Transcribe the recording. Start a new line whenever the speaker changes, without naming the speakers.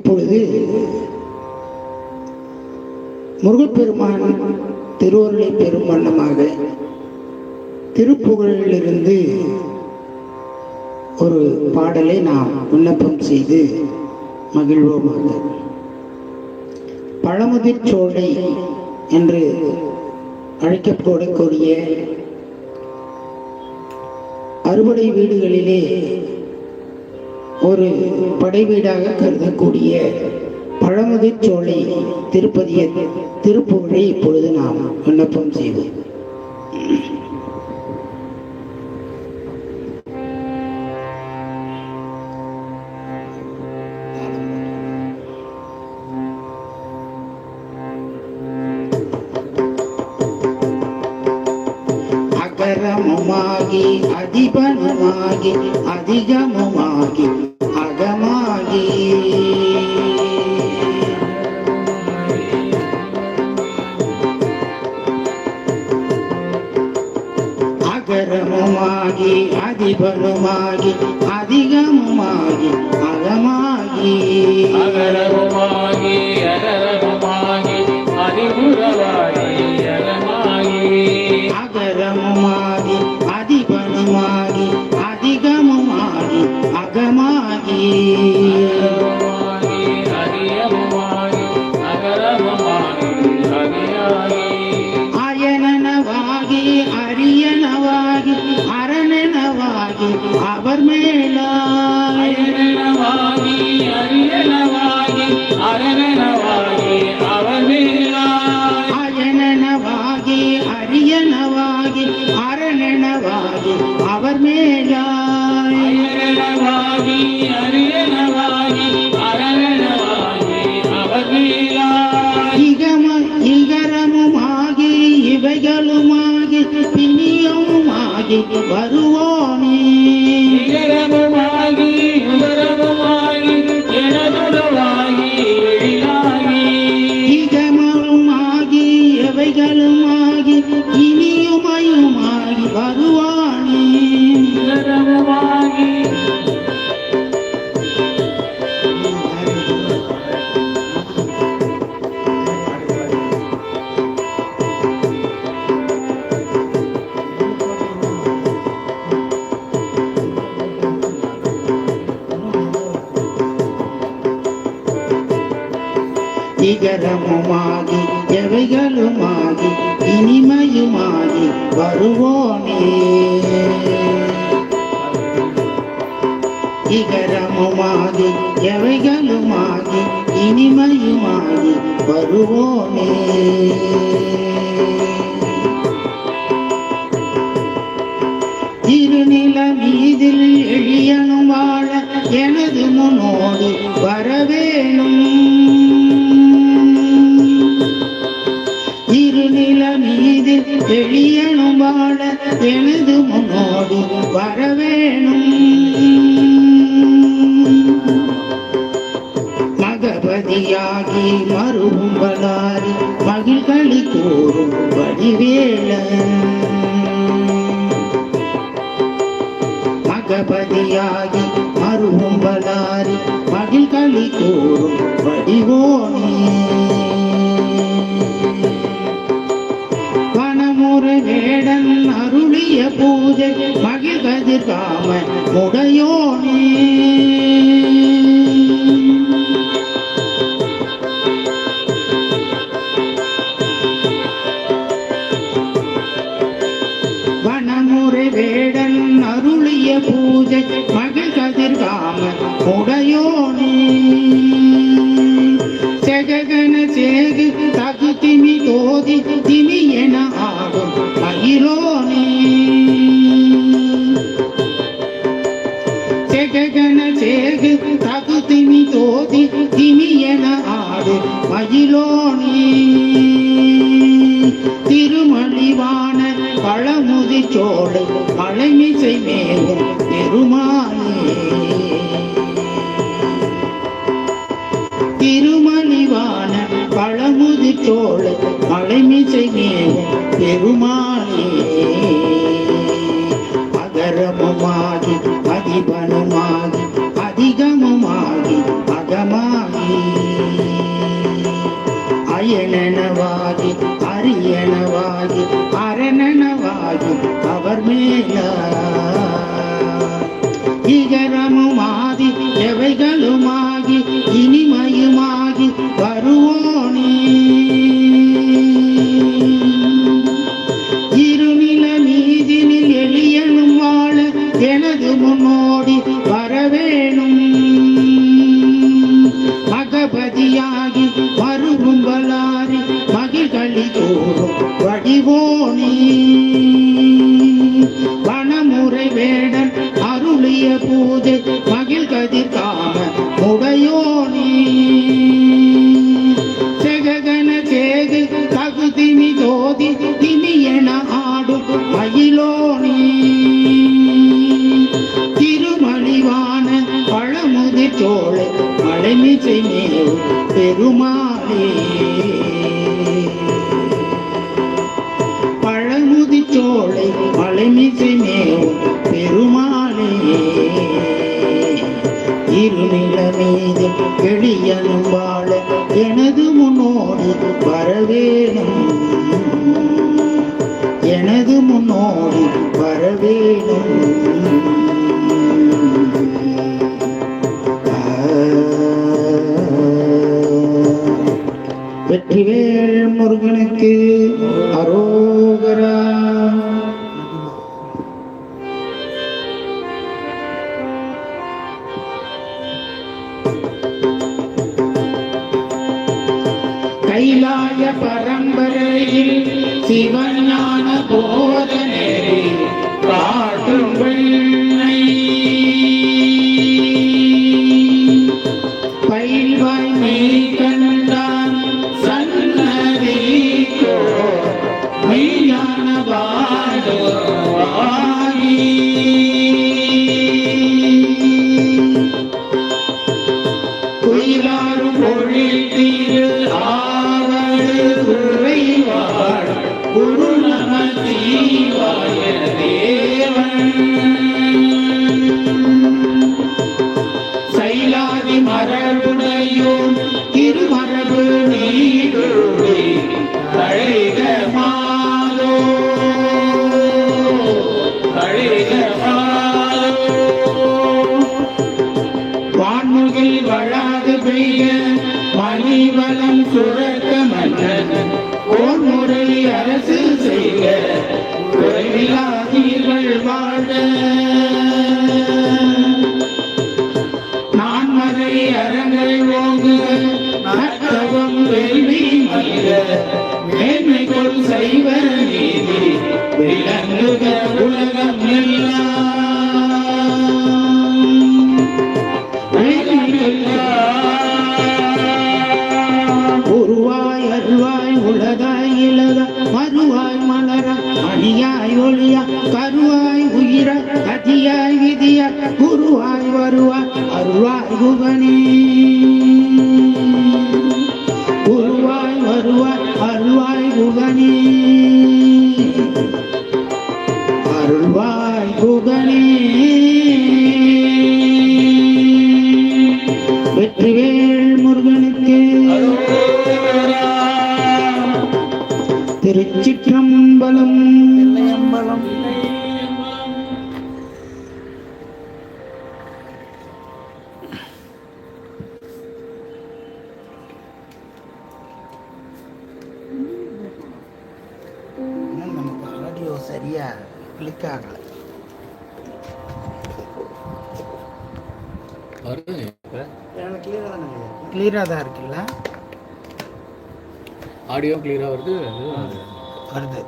இப்பொழுது முருகப்பெருமான் திருவருளை பெரும் வண்ணமாக திருப்புகழிலிருந்து ஒரு பாடலை நாம் விண்ணப்பம் செய்து மகிழ்வோமாக. பழமுதிர்ச்சோலை என்று அழைக்கப்படக்கூடிய அறுபடை வீடுகளிலே ஒரு படை வீடாக கருதக்கூடிய பழமுதிர்ச்சோலை திருப்பதிய திருப்புகழை இப்பொழுது நாம் விண்ணப்பம் செய்வோம். அகரமுமாகி அதிபனுமாகி அதிகமுமாகி அகமாகி அகரமுமாகி அதிபனுமாகி அதிகமுமாகி அகமாகி
அகரமுமாகி அகரமுமாகி அதிபுரமாகி அகமாகி
அகரமுமாகி அதிபனுமாகி அதிகமுமாகி அகமாகி
அதிகமுமாகி அகரமுமாகி அகமாகி
அயனனவாகி அரியனவாகி அரணனவாகி அவர் மேலாய்
அயனனவாகி அரியனவாகி அரணனவாகி அவர் மேலாய்
அயனனவாகி அரியனவாகி அரணனவாகி அவர் மேலாய்
அயனனவாகி அரியனவாகி அரணனவாகி அவர் மேலாய்
இகரமுமாகி இவைகளுமாகி பிணியமுமாகி வருவோனே
இகரமுமாகி உதரமுமாகி எனதுடவாகி எழிலாகி
இகமருமாகி எவைகளுமாகி இனியுமையுமாகி வருவானே
உதரமுமாகி
இகரமுமாகி எவைகளுமாகி இனிமையுமாகி வருவோனே இகரமுமாகி எவைகளுமாகி இனிமையுமாகி வருவோனே இருநில மீதில் எழியனும் வாழ எனது முன்னோடு வரவேணும் இருநில மீதில் எழியனும் வாழ எனது முன்னோடு வரவேணும் மகபதியாகி மருவும் வளாரி மகிழ்களி கூறும் வடிவேலன் மகபதியாகி மருவும் வளாரி மகிழ்களி கூறும் வடிவோனே வனமுறை வேடன் அருளிய பூஜை மகிழ்கதிர் காம முடையோனே வனமுறை வேடன் அருளிய பூஜை மகிழ்கதிர் காம முடையோனே செககன சேகு தகு திமி தோதி திமி என ஆகும் மகிழோனே செககன சேகு தகு திமி தோதி திமி என ஆடு மகிழோனே திருமலிவான பழமுதிர்ச்சோலை மலைமிசை மேலும் பெருமானே திருமலிவான பழமுதிர்ச்சோலை மலைமிசை மேலும் பெருமானே அகரமுமாகி அதிபனுமாகி அதிகமுமாகி அகமாகி அயனனவாகி அரியனவாகி அரணனவாகி அவர் மேல இகரமுமாதி எவைகளுமாகி இனிமையுமாகி வருவோனே இருநில மீதினில் எளியனும் வாழ எனது முன்னோடி வரவேணும் மகபதியாகி மறுகும்பலாரி மகிழ்களி கூறும் வடிவோனே வனமுறை வேடன் அருளிய பூஜை மகிழ் கதிர் காம முடையோனே செககன சேகு தகுதிமி ஜோதி திமி என ஆடும் மயிலோனே திருமலிவான பழமுதிர் சோலை மலைமிசை மேலும் பெருமாளே பழமுதிர் சோலை மலைமிசை மேலும் பெருமாளே இருநில மீது எளியனும் வாழ எனது முன்னோடி வரவேணும் எனது முன்னோடி வரவேணும் வெற்றிவேல் முருகனுக்கு அரோகரா. கைலாய பரம்பரையில் சிவஞான போதனை காட்டும் வெண்ணை பயில்வாய் மெய் கண்டான் சன்னதிக்கோ மெய்ஞான பாடுவாயி குயிலாரும் பொழித்திரு குரு நம சிவாய தேவன் சைலாதி மரபுடையோன் திருமரபு நீடுடி தழைக மாதோ தழைக மாதோ வான்முகில் வளாது பெய்ய மணிவளம் சுரக்க மன்னன் ஓர் முறை அரசு செய்க குறைவிலாதீர்கள் வாழ நான்மறை அறங்கள் ஓங்குக நற்றவம் வேள்வி மல்க மேன்மை கொள் செய்வ நீதி விளங்குக உலகம் எல்லாம் உருவாய் அருவாய் உலகாய் இலக மறுவாய் மலர மணியாய் ஒளியா கருவாய் உயிர கதியாய் விதிய குருவாய் வருவாய் அருவாய் குகனே குருவாய் வருவாய் அருவாய் குகனே அருள்வாய் குகனே. வெற்றிவேல் முருகனுக்கு திருச்சிற்றம்பலம். நமக்கு ஆடியோ சரியா கிளிக் ஆகல. கிளியரா தான் இருக்குல்ல,
ஆடியோ கிளியரா வருது
வருது.